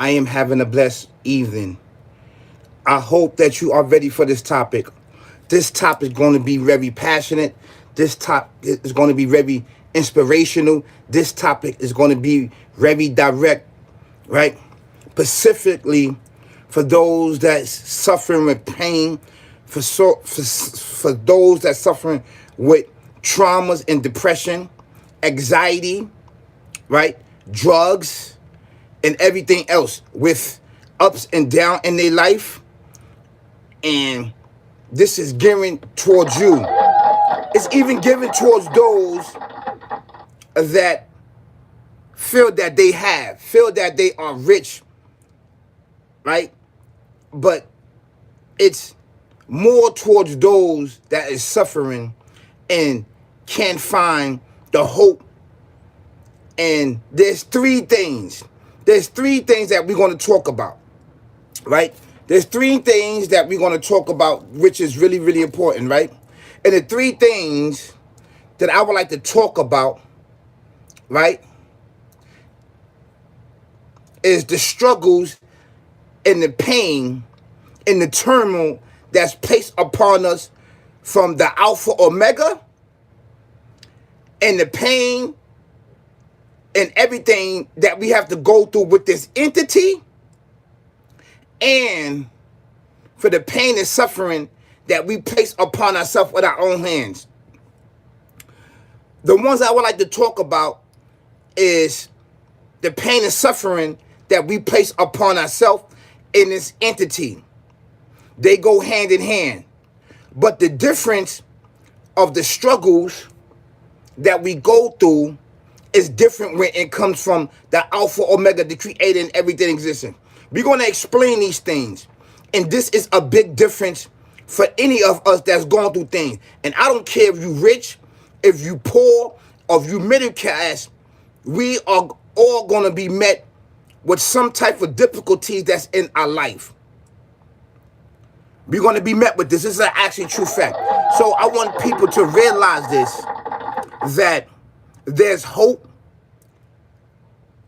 I am having a blessed evening. I hope that you are ready for this topic. This topic is going to be very passionate. This topic is going to be very inspirational. This topic is going to be very direct, right? Specifically for those that suffering with pain, for those that suffering with traumas and depression, anxiety, right? Drugs, and everything else with ups and down in their life. And this is given towards you. It's even given towards those that feel that feel that they are rich, right? But it's more towards those that is suffering and can't find the hope. And there's three things that we're going to talk about, right? There's three things that we're going to talk about, which is really, really important, right? And the three things that I would like to talk about, right, is the struggles and the pain and the turmoil that's placed upon us from the Alpha Omega, and the pain and everything that we have to go through with this entity, and for the pain and suffering that we place upon ourselves with our own hands. The ones I would like to talk about is the pain and suffering that we place upon ourselves in this entity. They go hand in hand. But the difference of the struggles that we go through is different when it comes from the Alpha Omega, the creator and everything existing. We're going to explain these things. And this is a big difference for any of us that's going through things. And I don't care if you rich, if you poor, or if you middle class, we are all going to be met with some type of difficulties that's in our life. We're going to be met with this. This is an actually true fact. So I want people to realize this, that there's hope,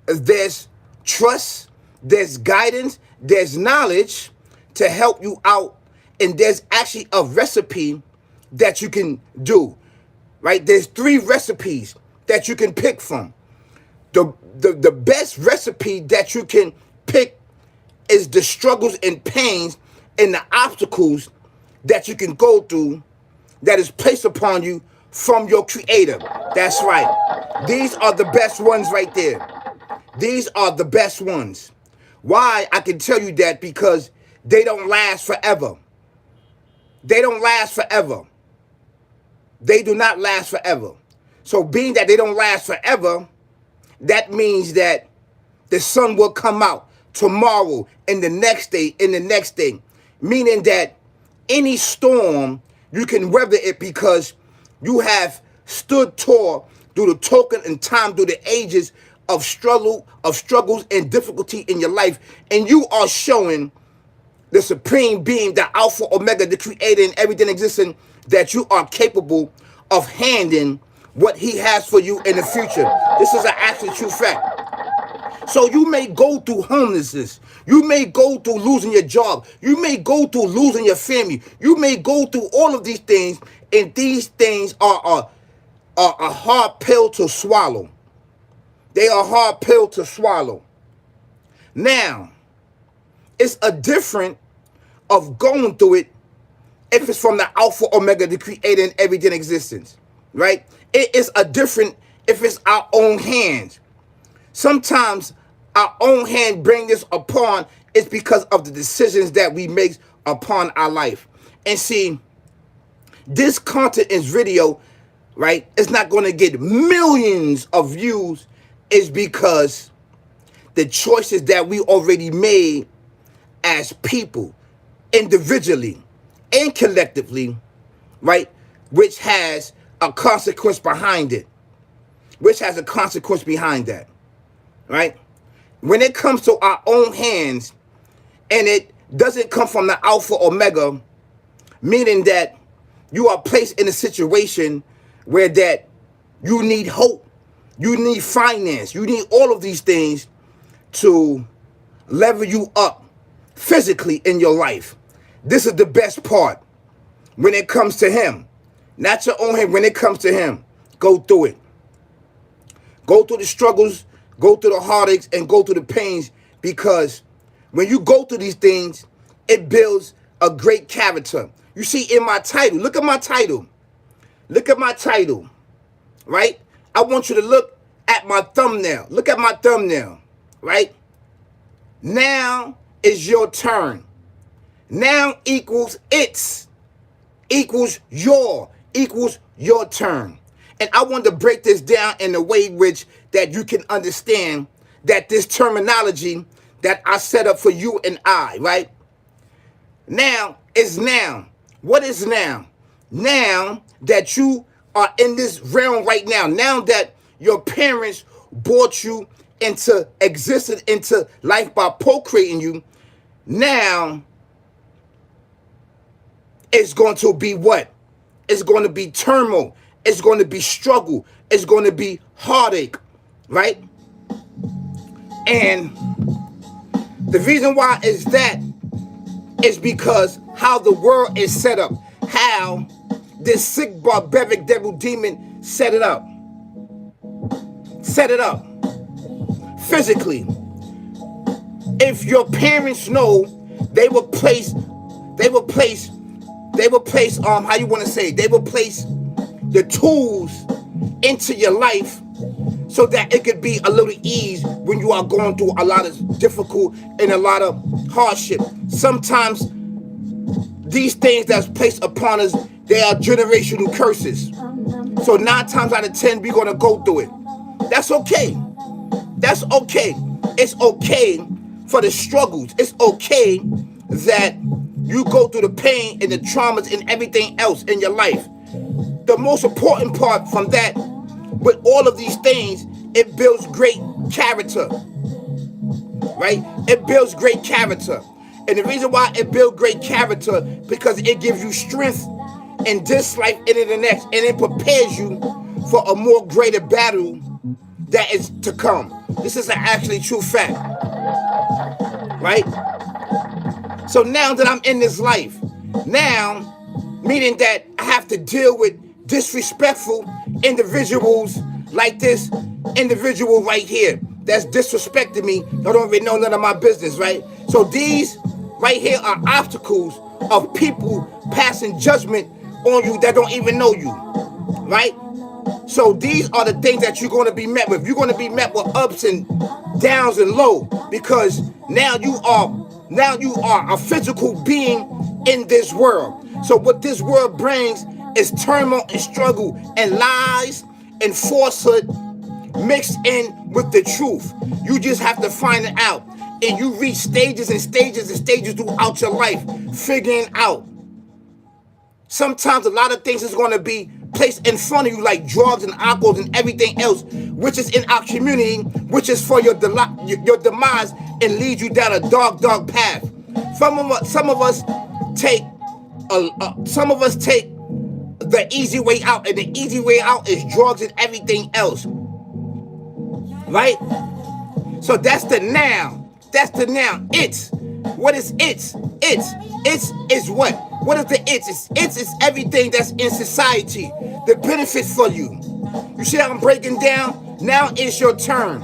there's trust, there's guidance, there's knowledge to help you out, and there's actually a recipe that you can do, right? There's three recipes that you can pick from. The best recipe that you can pick is the struggles and pains and the obstacles that you can go through that is placed upon you from your creator. That's right. These are the best ones right there. These are the best ones. Why? I can tell you that because they don't last forever. They don't last forever. They do not last forever. So being that they don't last forever, that means that the sun will come out tomorrow and the next day and the next day. Meaning that any storm, you can weather it because you have stood tall through the token and time, through the ages of struggles and difficulty in your life. And you are showing the supreme being, the Alpha Omega, the creator and everything existing, that you are capable of handing what he has for you in the future. This is an actual true fact. So you may go through homelessness. You may go through losing your job. You may go through losing your family. You may go through all of these things, and these things are a hard pill to swallow. They are a hard pill to swallow. Now, it's a different of going through it if it's from the Alpha Omega, the creator and everything existence, right? It is a different if it's our own hands. Sometimes our own hand bring this upon is because of the decisions that we make upon our life. And see, this content is video, right? It's not going to get millions of views. Is because the choices that we already made as people, individually and collectively, right? Which has a consequence behind it. Which has a consequence behind that, right? When it comes to our own hands, and it doesn't come from the Alpha Omega, meaning that you are placed in a situation where that you need hope, you need finance, you need all of these things to level you up physically in your life. This is the best part when it comes to him. Not your own head, when it comes to him. Go through it. Go through the struggles, go through the heartaches, and go through the pains, because when you go through these things, it builds a great character. You see in my title, look at my title. Look at my title, right? I want you to look at my thumbnail. Look at my thumbnail, right? Now is your turn. Now equals it's, equals your turn. And I want to break this down in a way which that you can understand that this terminology that I set up for you and I, right? Now is now. What is now? Now that you are in this realm right now, now that your parents brought you into existence, into life by procreating you, now it's going to be what? It's going to be turmoil. It's going to be struggle. It's going to be heartache, right? And the reason why is that is because how the world is set up, how this sick, barbaric devil demon set it up. Set it up. Physically. If your parents know, they will place, how you want to say, they will place the tools into your life so that it could be a little ease when you are going through a lot of difficult and a lot of hardship. Sometimes these things that's placed upon us, they are generational curses. So 9 times out of 10, we're going to go through it. That's okay. That's okay. It's okay for the struggles. It's okay that you go through the pain and the traumas and everything else in your life. The most important part from that, with all of these things, it builds great character, right? It builds great character. And the reason why it builds great character, because it gives you strength in this life and in the next, and it prepares you for a more greater battle that is to come. This is an actually true fact, right? So now that I'm in this life, now, meaning that I have to deal with disrespectful individuals like this individual right here that's disrespecting me. I don't even know none of my business, right? So these right here are obstacles of people passing judgment on you that don't even know you, right? So these are the things that you're going to be met with. You're going to be met with ups and downs and low, because now you are a physical being in this world. So what this world brings is turmoil and struggle and lies and falsehood mixed in with the truth. You just have to find it out. And you reach stages and stages and stages throughout your life, figuring out. Sometimes a lot of things is going to be placed in front of you, like drugs and alcohol and everything else, which is in our community, which is for your demise and lead you down a dark, dark path. Some of us take the easy way out, and the easy way out is drugs and everything else, right? So that's the now. That's the now. It's. What is it? It's is what? What is the it's? It's is everything that's in society. The benefits for you. You see how I'm breaking down? Now it's your turn.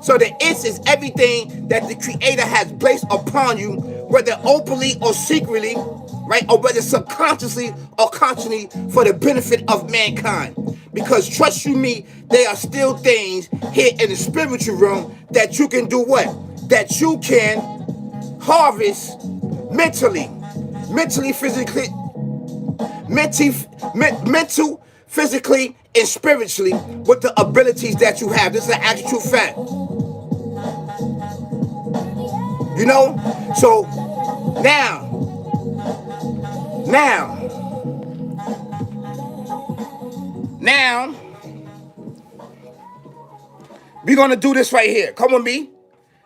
So the it's is everything that the Creator has placed upon you, whether openly or secretly, right? Or whether subconsciously or consciously, for the benefit of mankind. Because trust you me, there are still things here in the spiritual realm that you can do what? That you can harvest mentally, physically, mental, physically, and spiritually with the abilities that you have. This is an actual fact. You know? So now, we're going to do this right here. Come with me.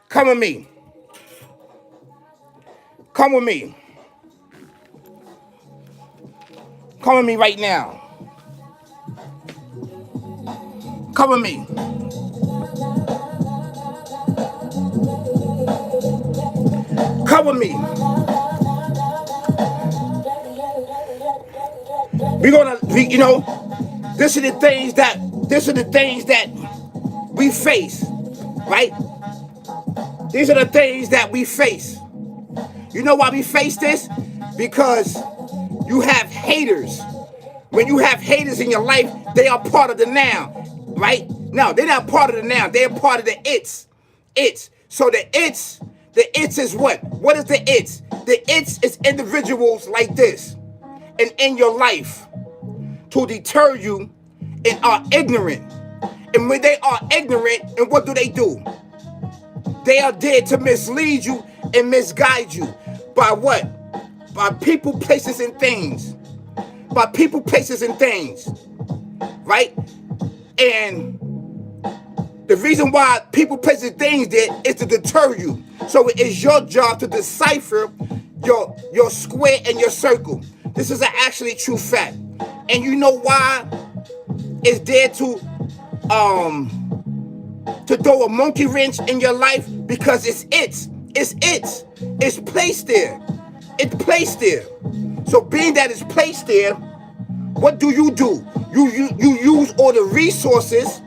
Come with me. Come with me. Come with me right now. Come with me. with me. You know, this are the things that we face, right? These are the things that we face. You know why we face this? Because you have haters. When you have haters in your life, they are part of the now, right? No, they're not part of the now. They're part of the it's. So the it's is what? What is the it's? The it's is individuals like this and in your life to deter you and are ignorant. And when they are ignorant, and what do? They are there to mislead you and misguide you. By what? By people, places, and things. By people, places, and things. Right? And the reason why people, places, and things there is to deter you. So it is your job to decipher your square and your circle. This is an actually true fact. And you know why it's there to throw a monkey wrench in your life? Because it's placed there. It's placed there. So being that it's placed there, what do? You use all the resources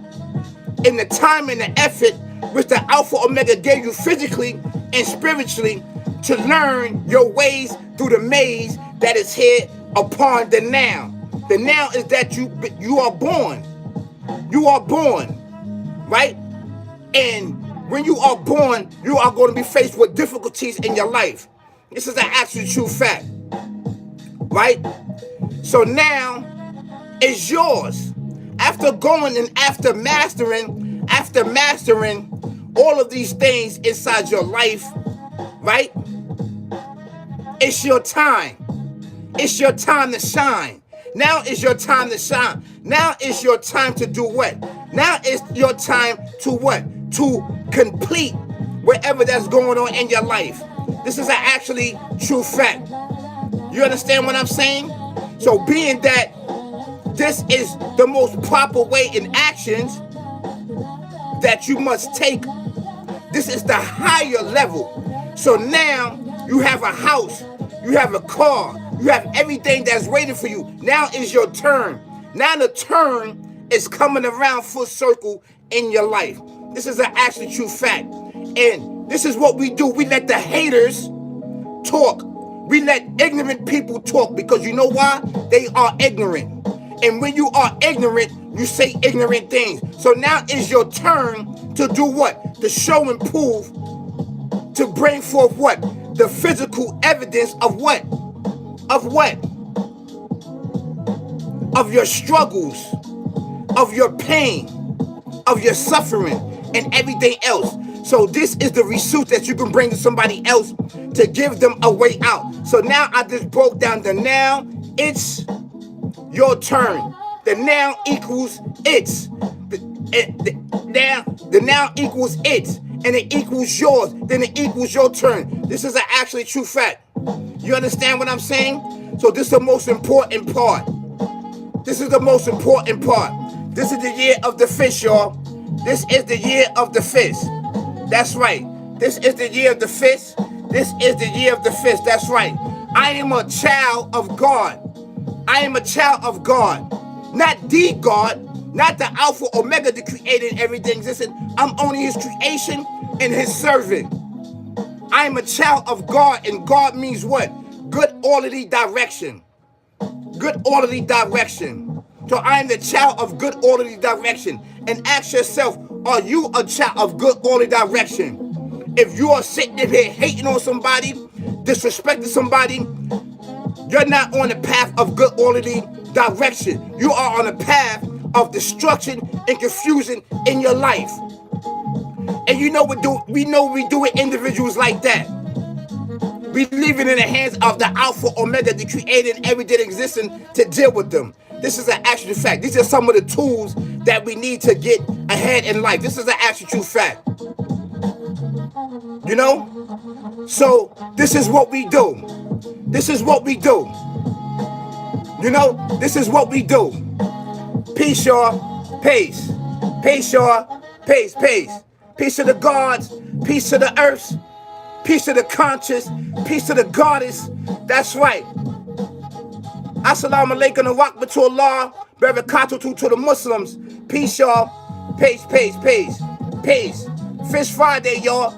and the time and the effort which the Alpha Omega gave you physically and spiritually to learn your ways through the maze that is here upon the now. The now is that you are born. You are born, right? And when you are born, you are going to be faced with difficulties in your life. This is an actual true fact, right? So now it's yours. After going and after mastering all of these things inside your life, right? It's your time. It's your time to shine. Now is your time to shine. Now is your time to do what? Now is your time to what? To complete whatever that's going on in your life. This is an actually true fact. You understand what I'm saying? So being that this is the most proper way in actions that you must take, this is the higher level. So now you have a house, you have a car, you have everything that's waiting for you. Now is your turn. Now the turn is coming around full circle in your life. This is an actually true fact. And this is what we do. We let the haters talk. We let ignorant people talk because you know why? They are ignorant. And when you are ignorant, you say ignorant things. So now is your turn to do what? To show and prove, to bring forth what? The physical evidence of what? Of what? Of your struggles, of your pain, of your suffering, and everything else. So this is the resource that you can bring to somebody else to give them a way out. So now I just broke down the now. It's your turn. The now equals it's. The now equals it's. And it equals yours. Then it equals your turn. This is an actually true fact. You understand what I'm saying? So this is the most important part. This is the most important part. This is the year of the fish, y'all. This is the year of the fish. That's right. This is the year of the fish. This is the year of the fish. That's right. I am a child of God. I am a child of God. Not the God, not the Alpha Omega, the creator and everything existing. I'm only his creation and his servant. I am a child of God, and God means what? Good orderly direction. Good orderly direction. So I am the child of good orderly direction. And ask yourself, are you a child of good orderly direction? If you are sitting there hating on somebody, disrespecting somebody, you're not on the path of good orderly direction. You are on a path of destruction and confusion in your life. And you know we do with individuals like that. We leave it in the hands of the Alpha Omega, the creator and everything existing, to deal with them. This is an actual fact. These are some of the tools that we need to get ahead in life. This is an actual true fact. You know? So this is what we do. This is what we do. You know? This is what we do. Peace, y'all. Peace. Peace, y'all. Peace, peace. Peace to the gods. Peace to the earth. Peace to the conscious. Peace to the goddess. That's right. Assalamu alaikum wa rahmatullah. Barakatuh to the Muslims. Peace, y'all. Peace. Fish Friday, y'all.